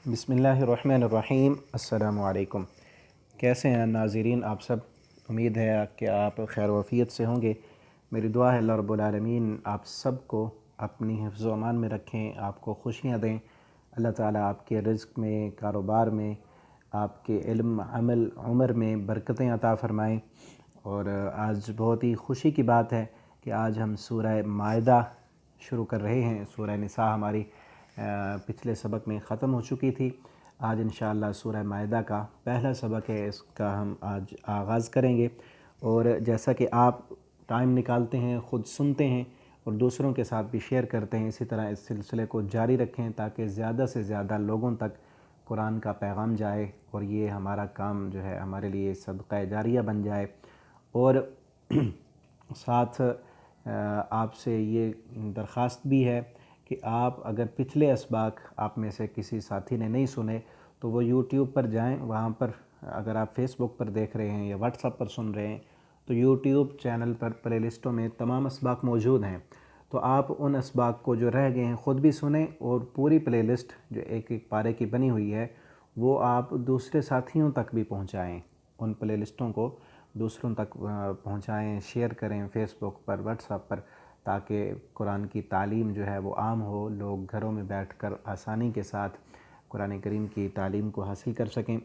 بسم اللہ الرحمن الرحیم۔ السلام علیکم۔ کیسے ہیں ناظرین آپ سب؟ امید ہے کہ آپ خیر و عافیت سے ہوں گے۔ میری دعا ہے اللہ رب العالمین آپ سب کو اپنی حفظ و امان میں رکھیں، آپ کو خوشیاں دیں۔ اللہ تعالیٰ آپ کے رزق میں، کاروبار میں، آپ کے علم، عمل، عمر میں برکتیں عطا فرمائیں۔ اور آج بہت ہی خوشی کی بات ہے کہ آج ہم سورہ مائدہ شروع کر رہے ہیں۔ سورہ نساء ہماری پچھلے سبق میں ختم ہو چکی تھی۔ آج انشاءاللہ سورہ مائدہ کا پہلا سبق ہے، اس کا ہم آج آغاز کریں گے۔ اور جیسا کہ آپ ٹائم نکالتے ہیں، خود سنتے ہیں اور دوسروں کے ساتھ بھی شیئر کرتے ہیں، اسی طرح اس سلسلے کو جاری رکھیں تاکہ زیادہ سے زیادہ لوگوں تک قرآن کا پیغام جائے اور یہ ہمارا کام جو ہے ہمارے لیے صدقہ جاریہ بن جائے۔ اور ساتھ آپ سے یہ درخواست بھی ہے کہ آپ اگر پچھلے اسباق آپ میں سے کسی ساتھی نے نہیں سنے تو وہ یوٹیوب پر جائیں، وہاں پر اگر آپ فیس بک پر دیکھ رہے ہیں یا واٹس ایپ پر سن رہے ہیں تو یوٹیوب چینل پر پلے لسٹوں میں تمام اسباق موجود ہیں، تو آپ ان اسباق کو جو رہ گئے ہیں خود بھی سنیں، اور پوری پلے لسٹ جو ایک ایک پارے کی بنی ہوئی ہے وہ آپ دوسرے ساتھیوں تک بھی پہنچائیں، ان پلے لسٹوں کو دوسروں تک پہنچائیں، شیئر کریں فیس بک پر، واٹس ایپ پر، تاکہ قرآن کی تعلیم جو ہے وہ عام ہو، لوگ گھروں میں بیٹھ کر آسانی کے ساتھ قرآن کریم کی تعلیم کو حاصل کر سکیں۔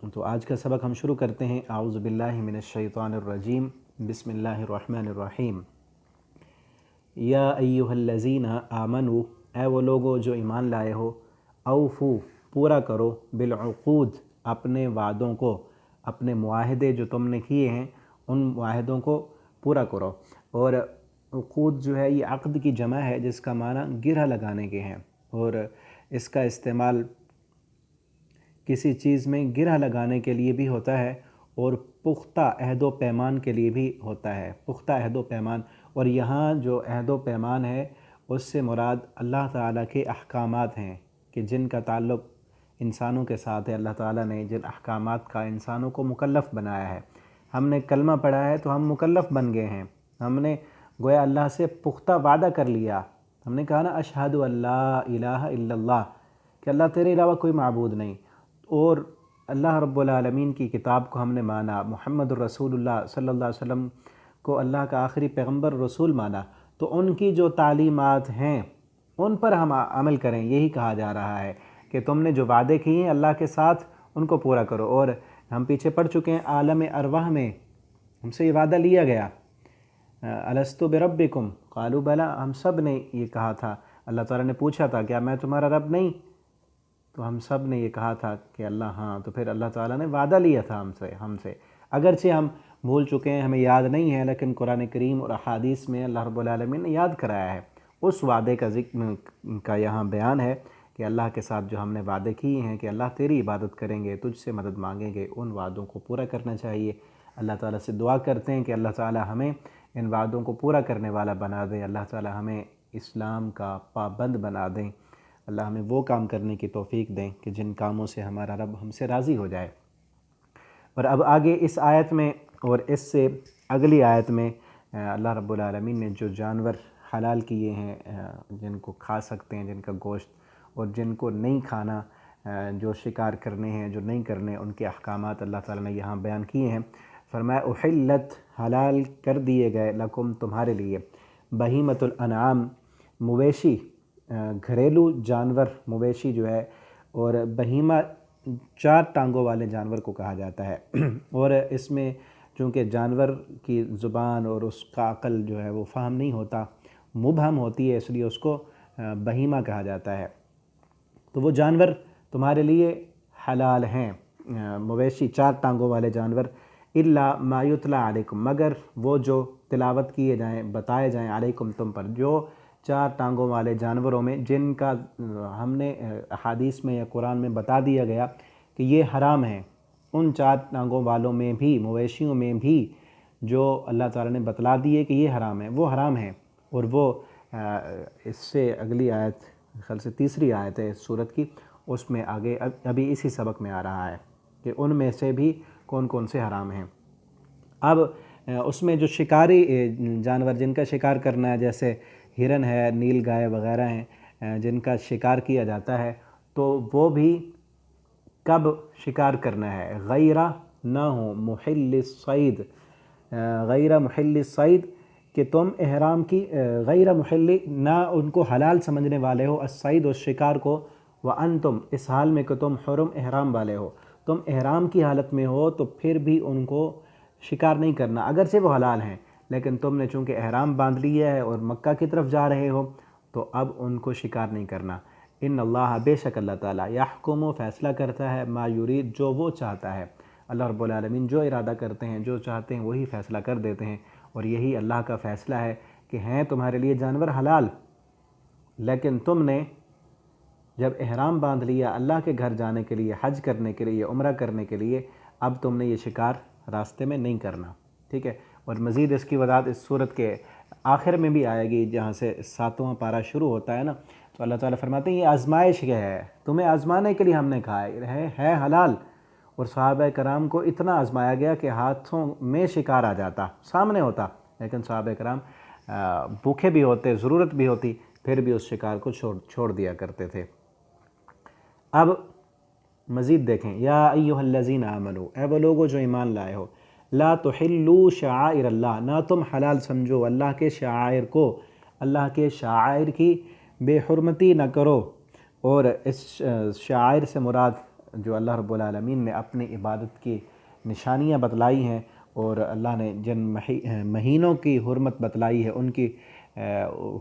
تو آج کا سبق ہم شروع کرتے ہیں۔ اعوذ باللہ من الشیطان الرجیم، بسم اللہ الرحمن الرحیم۔ یا ایہا الذین آمنوا، اے وہ لوگو جو ایمان لائے ہو، اوفو، پورا کرو، بالعقود، اپنے وعدوں کو، اپنے معاہدے جو تم نے کیے ہیں ان معاہدوں کو پورا کرو۔ اور عقود جو ہے یہ عقد کی جمع ہے جس کا معنی گرہ لگانے کے ہیں، اور اس کا استعمال کسی چیز میں گرہ لگانے کے لیے بھی ہوتا ہے اور پختہ عہد و پیمان کے لیے بھی ہوتا ہے، پختہ عہد و پیمان۔ اور یہاں جو عہد و پیمان ہے اس سے مراد اللہ تعالیٰ کے احکامات ہیں کہ جن کا تعلق انسانوں کے ساتھ ہے۔ اللہ تعالیٰ نے جن احکامات کا انسانوں کو مکلف بنایا ہے، ہم نے کلمہ پڑھا ہے تو ہم مکلف بن گئے ہیں، ہم نے گویا اللہ سے پختہ وعدہ کر لیا، ہم نے کہا نا اشہد ان لا الہ الا اللہ، کہ اللہ تیرے علاوہ کوئی معبود نہیں، اور اللہ رب العالمین کی کتاب کو ہم نے مانا، محمد الرسول اللہ صلی اللہ علیہ وسلم کو اللہ کا آخری پیغمبر رسول مانا، تو ان کی جو تعلیمات ہیں ان پر ہم عمل کریں۔ یہی کہا جا رہا ہے کہ تم نے جو وعدے کیے ہیں اللہ کے ساتھ ان کو پورا کرو۔ اور ہم پیچھے پڑھ چکے ہیں عالم ارواح میں ہم سے یہ وعدہ لیا گیا، الستو بربکم قالوا بلا، ہم سب نے یہ کہا تھا، اللہ تعالیٰ نے پوچھا تھا کیا میں تمہارا رب نہیں، تو ہم سب نے یہ کہا تھا کہ اللہ ہاں، تو پھر اللہ تعالیٰ نے وعدہ لیا تھا ہم سے، اگرچہ ہم بھول چکے ہیں، ہمیں یاد نہیں ہے، لیکن قرآن کریم اور احادیث میں اللہ رب العالمین نے یاد کرایا ہے۔ اس وعدے کا ذکر کا یہاں بیان ہے کہ اللہ کے ساتھ جو ہم نے وعدے کیے ہیں کہ اللہ تیری عبادت کریں گے، تجھ سے مدد مانگیں گے، ان وعدوں کو پورا کرنا چاہیے۔ اللہ تعالیٰ سے دعا کرتے ہیں کہ اللہ تعالیٰ ہمیں ان وعدوں کو پورا کرنے والا بنا دیں، اللہ تعالیٰ ہمیں اسلام کا پابند بنا دیں، اللہ ہمیں وہ کام کرنے کی توفیق دیں کہ جن کاموں سے ہمارا رب ہم سے راضی ہو جائے۔ اور اب آگے اس آیت میں اور اس سے اگلی آیت میں اللہ رب العالمین نے جو جانور حلال کیے ہیں، جن کو کھا سکتے ہیں، جن کا گوشت، اور جن کو نہیں کھانا، جو شکار کرنے ہیں، جو نہیں کرنے، ان کے احکامات اللہ تعالیٰ نے یہاں بیان کیے ہیں۔ فرمایا احلت، حلال کر دیے گئے، لکم، تمہارے لیے، بہیمۃ الانعام، مویشی، گھریلو جانور، مویشی جو ہے، اور بہیمہ چار ٹانگوں والے جانور کو کہا جاتا ہے۔ اور اس میں چونکہ جانور کی زبان اور اس کا عقل جو ہے وہ فہم نہیں ہوتا، مبہم ہوتی ہے، اس لیے اس کو بہیمہ کہا جاتا ہے۔ تو وہ جانور تمہارے لیے حلال ہیں، مویشی چار ٹانگوں والے جانور، الا ما یتلی علیکم، مگر وہ جو تلاوت کیے جائیں، بتائے جائیں، علیکم، تم پر، جو چار ٹانگوں والے جانوروں میں جن کا ہم نے احادیث میں یا قرآن میں بتا دیا گیا کہ یہ حرام ہیں، ان چار ٹانگوں والوں میں بھی، مویشیوں میں بھی جو اللہ تعالیٰ نے بتلا دیے کہ یہ حرام ہیں، وہ حرام ہیں۔ اور وہ اس سے اگلی آیت، خیال سے تیسری آیت ہے اس سورت کی، اس میں آگے ابھی اسی سبق میں آ رہا ہے کہ ان میں سے بھی کون کون سے حرام ہیں۔ اب اس میں جو شکاری جانور جن کا شکار کرنا ہے، جیسے ہرن ہے، نیل گائے وغیرہ ہیں، جن کا شکار کیا جاتا ہے، تو وہ بھی کب شکار کرنا ہے، غیرہ نہ ہو محل الصید، غیر محل الصید کہ تم احرام کی غیر محل نہ ان کو حلال سمجھنے والے ہو، الصید و شکار کو، وانتم اس حال میں کہ تم حرم احرام والے ہو، تم احرام کی حالت میں ہو تو پھر بھی ان کو شکار نہیں کرنا، اگرچہ وہ حلال ہیں لیکن تم نے چونکہ احرام باندھ لیا ہے اور مکہ کی طرف جا رہے ہو تو اب ان کو شکار نہیں کرنا۔ ان اللہ بے شک اللہ تعالیٰ یحکم و فیصلہ کرتا ہے ما یرید جو وہ چاہتا ہے، اللہ رب العالمین جو ارادہ کرتے ہیں جو چاہتے ہیں وہی فیصلہ کر دیتے ہیں، اور یہی اللہ کا فیصلہ ہے کہ ہیں تمہارے لیے جانور حلال، لیکن تم نے جب احرام باندھ لیا اللہ کے گھر جانے کے لیے، حج کرنے کے لیے، عمرہ کرنے کے لیے، اب تم نے یہ شکار راستے میں نہیں کرنا، ٹھیک ہے۔ اور مزید اس کی وضاحت اس صورت کے آخر میں بھی آئے گی، جہاں سے 7واں پارہ شروع ہوتا ہے نا، تو اللہ تعالیٰ فرماتے ہیں یہ آزمائش ہے، تمہیں آزمانے کے لیے ہم نے کہا ہے حلال، اور صحابہ کرام کو اتنا آزمایا گیا کہ ہاتھوں میں شکار آ جاتا، سامنے ہوتا، لیکن صحابہ کرام بھوکے بھی ہوتے، ضرورت بھی ہوتی، پھر بھی اس شکار کو چھوڑ دیا کرتے تھے۔ اب مزید دیکھیں، یا ایھا الذین آمنوا، اے وہ لوگو جو ایمان لائے ہو، لا تحلوا شعائر اللہ، نہ تم حلال سمجھو اللہ کے شعائر کو، اللہ کے شعائر کی بے حرمتی نہ کرو، اور اس شعائر سے مراد جو اللہ رب العالمین نے اپنی عبادت کی نشانیاں بتلائی ہیں، اور اللہ نے جن مہینوں کی حرمت بتلائی ہے ان کی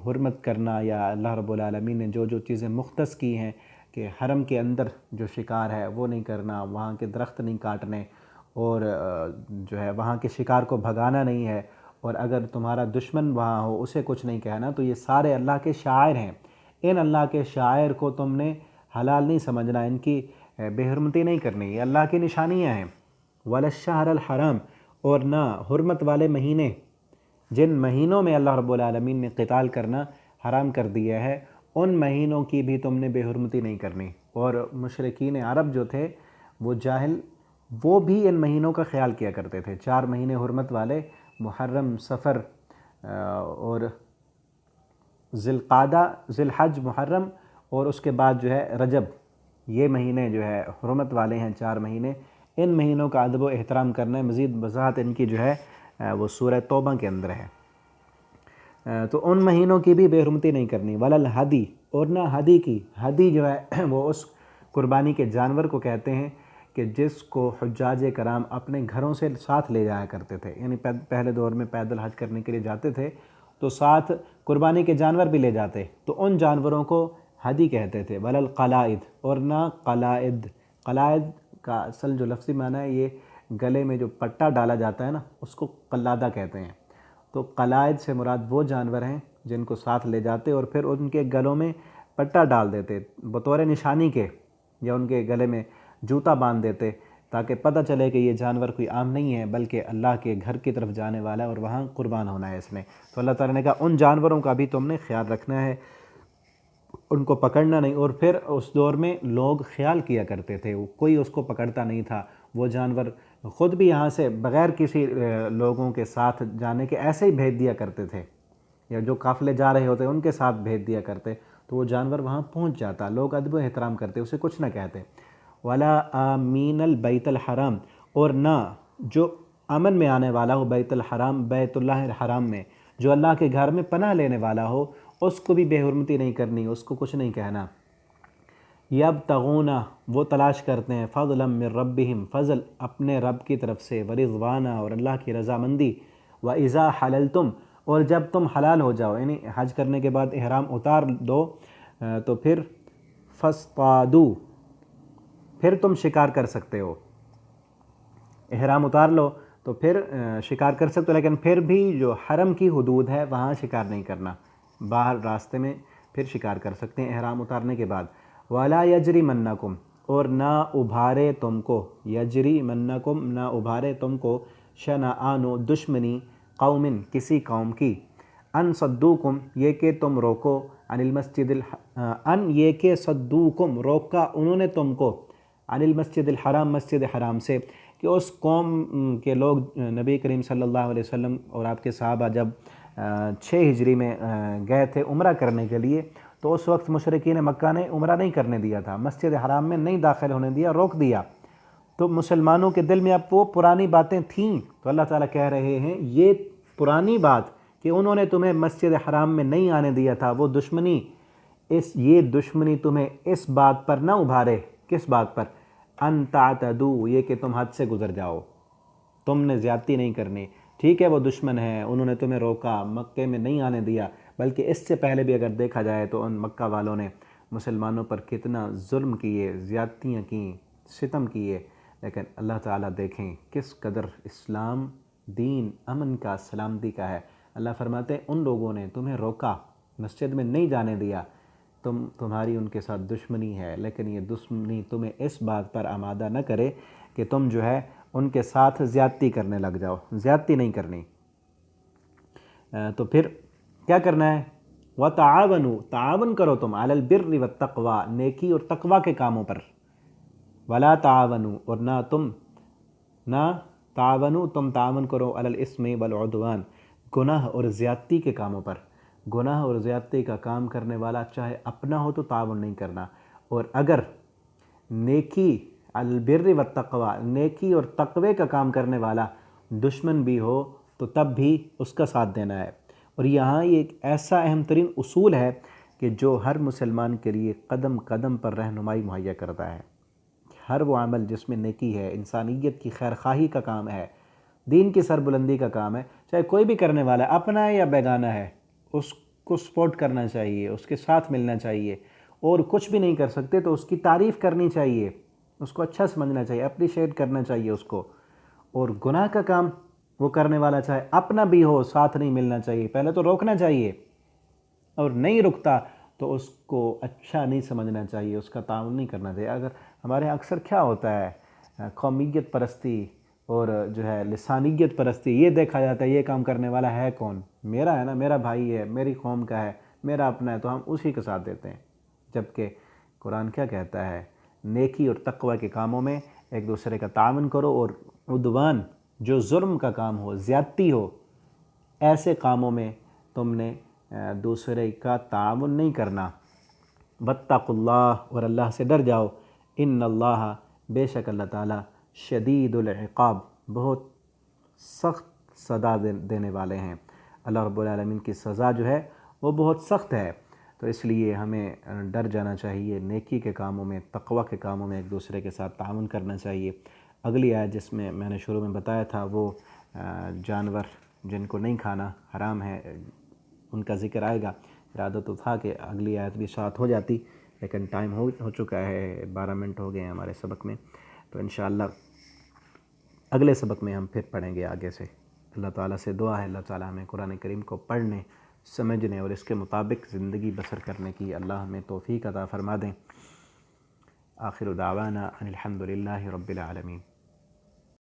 حرمت کرنا، یا اللہ رب العالمین نے جو چیزیں مختص کی ہیں کہ حرم کے اندر جو شکار ہے وہ نہیں کرنا، وہاں کے درخت نہیں کاٹنے، اور جو ہے وہاں کے شکار کو بھگانا نہیں ہے، اور اگر تمہارا دشمن وہاں ہو اسے کچھ نہیں کہنا، تو یہ سارے اللہ کے شاعر ہیں، ان اللہ کے شاعر کو تم نے حلال نہیں سمجھنا، ان کی بے حرمتی نہیں کرنی، یہ اللہ کی نشانیاں ہیں۔ ولا الشہر الحرام، اور نہ حرمت والے مہینے، جن مہینوں میں اللہ رب العالمین نے قتال کرنا حرام کر دیا ہے ان مہینوں کی بھی تم نے بے حرمتی نہیں کرنی، اور مشرکین عرب جو تھے وہ جاہل، وہ بھی ان مہینوں کا خیال کیا کرتے تھے، 4 مہینے حرمت والے، محرم، صفر اور ذی القعدہ، ذی الحج، محرم، اور اس کے بعد جو ہے رجب، یہ مہینے جو ہے حرمت والے ہیں، 4 مہینے، ان مہینوں کا ادب و احترام کرنا ہے۔ مزید وضاحت ان کی جو ہے وہ سورہ توبہ کے اندر ہے، تو ان مہینوں کی بھی بے حرمتی نہیں کرنی۔ ولا الہدی، اور نہ ہدی کی، ہدی جو ہے وہ اس قربانی کے جانور کو کہتے ہیں کہ جس کو حجاج کرام اپنے گھروں سے ساتھ لے جایا کرتے تھے، یعنی پہلے دور میں پیدل حج کرنے کے لیے جاتے تھے تو ساتھ قربانی کے جانور بھی لے جاتے، تو ان جانوروں کو ہدی کہتے تھے۔ ولا القلائد، اور نہ قلائد، قلائد کا اصل جو لفظی معنی ہے یہ گلے میں جو پٹا ڈالا جاتا ہے نا اس کو قلادہ کہتے ہیں، تو قلائد سے مراد وہ جانور ہیں جن کو ساتھ لے جاتے اور پھر ان کے گلوں میں پٹا ڈال دیتے بطور نشانی کے، یا ان کے گلے میں جوتا باندھ دیتے تاکہ پتہ چلے کہ یہ جانور کوئی عام نہیں ہے بلکہ اللہ کے گھر کی طرف جانے والا ہے اور وہاں قربان ہونا ہے اس نے۔ تو اللہ تعالیٰ نے کہا ان جانوروں کا بھی تم نے خیال رکھنا ہے، ان کو پکڑنا نہیں۔ اور پھر اس دور میں لوگ خیال کیا کرتے تھے، کوئی اس کو پکڑتا نہیں تھا، وہ جانور خود بھی یہاں سے بغیر کسی لوگوں کے ساتھ جانے کے ایسے ہی بھیج دیا کرتے تھے، یا جو قافلے جا رہے ہوتے ان کے ساتھ بھیج دیا کرتے، تو وہ جانور وہاں پہنچ جاتا، لوگ ادب و احترام کرتے، اسے کچھ نہ کہتے۔ ولا آمین البیت الحرام، اور نہ جو امن میں آنے والا ہو بیت الحرام، بیت اللہ الحرام میں، جو اللہ کے گھر میں پناہ لینے والا ہو اس کو بھی بے حرمتی نہیں کرنی، اس کو کچھ نہیں کہنا۔ یبتغون، وہ تلاش کرتے ہیں، فضلا من ربہم، فضل اپنے رب کی طرف سے، ورضوانہ، اور اللہ کی رضامندی، وَإِذَا حَلَلْتُمْ، اور جب تم حلال ہو جاؤ، یعنی حج کرنے کے بعد احرام اتار دو تو پھر فاصطادوا، پھر تم شکار کر سکتے ہو، احرام اتار لو تو پھر شکار کر سکتے ہو، لیکن پھر بھی جو حرم کی حدود ہے وہاں شکار نہیں کرنا، باہر راستے میں پھر شکار کر سکتے ہیں احرام اتارنے کے بعد۔ وَلَا يَجْرِمَنَّكُمْ، اور نہ ابھارے تم کو، یجرمنکم، نہ ابھارے تم کو، شنآن، دشمنی، قوم، کسی قوم کی، ان صدوکم، یہ کہ تم روکو، عن المسجد ان یہ کہ صدوکم، روکا انہوں نے تم کو، عن المسجد الحرام، مسجد حرام سے، کہ اس قوم کے لوگ نبی کریم صلی اللہ علیہ وسلم اور آپ کے صحابہ جب 6 ہجری میں گئے تھے عمرہ کرنے کے لیے، تو اس وقت مشرکین مکہ نے عمرہ نہیں کرنے دیا تھا، مسجد حرام میں نہیں داخل ہونے دیا، روک دیا۔ تو مسلمانوں کے دل میں اب وہ پرانی باتیں تھیں، تو اللہ تعالیٰ کہہ رہے ہیں یہ پرانی بات کہ انہوں نے تمہیں مسجد حرام میں نہیں آنے دیا تھا، وہ دشمنی یہ دشمنی تمہیں اس بات پر نہ ابھارے۔ کس بات پر؟ ان تعتدوا، یہ کہ تم حد سے گزر جاؤ، تم نے زیادتی نہیں کرنی۔ ٹھیک ہے وہ دشمن ہے، انہوں نے تمہیں روکا، مکے میں نہیں آنے دیا، بلکہ اس سے پہلے بھی اگر دیکھا جائے تو ان مکہ والوں نے مسلمانوں پر کتنا ظلم کیے، زیادتیاں کیں، ستم کیے، لیکن اللہ تعالیٰ دیکھیں کس قدر اسلام دین امن کا، سلامتی کا ہے۔ اللہ فرماتے ہیں ان لوگوں نے تمہیں روکا، مسجد میں نہیں جانے دیا، تمہاری ان کے ساتھ دشمنی ہے، لیکن یہ دشمنی تمہیں اس بات پر آمادہ نہ کرے کہ تم جو ہے ان کے ساتھ زیادتی کرنے لگ جاؤ۔ زیادتی نہیں کرنی۔ تو پھر کیا کرنا ہے؟ وَتَعَاوَنُوا، تعاون کرو تم، عَلَى الْبِرِّ وَالتَّقْوَى، نیکی اور تقوی کے کاموں پر۔ وَلَا تَعَاوَنُوا، اور نہ تعاونوا، تم تعاون کرو، عَلَى الْإِثْمِ وَالْعُدْوَانِ، گناہ اور زیادتی کے کاموں پر۔ گناہ اور زیادتی کا کام کرنے والا چاہے اپنا ہو تو تعاون نہیں کرنا، اور اگر نیکی البر والتقوی، نیکی اور تقوی کا کام کرنے والا دشمن بھی ہو تو تب بھی اس کا ساتھ دینا ہے۔ اور یہاں یہ ایک ایسا اہم ترین اصول ہے کہ جو ہر مسلمان کے لیے قدم قدم پر رہنمائی مہیا کرتا ہے۔ ہر وہ عمل جس میں نیکی ہے، انسانیت کی خیر خواہی کا کام ہے، دین کی سربلندی کا کام ہے، چاہے کوئی بھی کرنے والا ہے، اپنا ہے یا بیگانہ ہے، اس کو سپورٹ کرنا چاہیے، اس کے ساتھ ملنا چاہیے، اور کچھ بھی نہیں کر سکتے تو اس کی تعریف کرنی چاہیے، اس کو اچھا سمجھنا چاہیے، اپریشیٹ کرنا چاہیے اس کو۔ اور گناہ کا کام وہ کرنے والا چاہے اپنا بھی ہو، ساتھ نہیں ملنا چاہیے، پہلے تو روکنا چاہیے، اور نہیں رکتا تو اس کو اچھا نہیں سمجھنا چاہیے، اس کا تعاون نہیں کرنا چاہیے۔ اگر ہمارے یہاں اکثر کیا ہوتا ہے، قومیت پرستی اور جو ہے لسانیت پرستی، یہ دیکھا جاتا ہے یہ کام کرنے والا ہے کون، میرا ہے نا، میرا بھائی ہے، میری قوم کا ہے، میرا اپنا ہے، تو ہم اسی کے ساتھ دیتے ہیں۔ جبکہ قرآن کیا کہتا ہے؟ نیکی اور تقوی کے کاموں میں ایک دوسرے کا تعاون کرو، اور عدوان، جو ظلم کا کام ہو، زیادتی ہو، ایسے کاموں میں تم نے دوسرے کا تعاون نہیں کرنا۔ واتقوا اللہ، اور اللہ سے ڈر جاؤ، ان اللہ، بے شک اللہ تعالیٰ، شدید العقاب، بہت سخت سزا دینے والے ہیں۔ اللہ رب العالمین کی سزا جو ہے وہ بہت سخت ہے، تو اس لیے ہمیں ڈر جانا چاہیے، نیکی کے کاموں میں، تقوی کے کاموں میں ایک دوسرے کے ساتھ تعاون کرنا چاہیے۔ اگلی آیت جس میں میں نے شروع میں بتایا تھا، وہ جانور جن کو نہیں کھانا حرام ہے، ان کا ذکر آئے گا۔ ارادہ تو تھا کہ اگلی آیت بھی ساتھ ہو جاتی، لیکن ٹائم ہو چکا ہے، 12 منٹ ہو گئے ہیں ہمارے سبق میں، تو انشاءاللہ اگلے سبق میں ہم پھر پڑھیں گے آگے سے۔ اللہ تعالیٰ سے دعا ہے اللہ تعالیٰ ہمیں قرآن کریم کو پڑھنے، سمجھنے اور اس کے مطابق زندگی بسر کرنے کی اللہ ہمیں توفیق عطا فرما دیں۔ آخر دعوانا ان الحمد للہ رب العالمین۔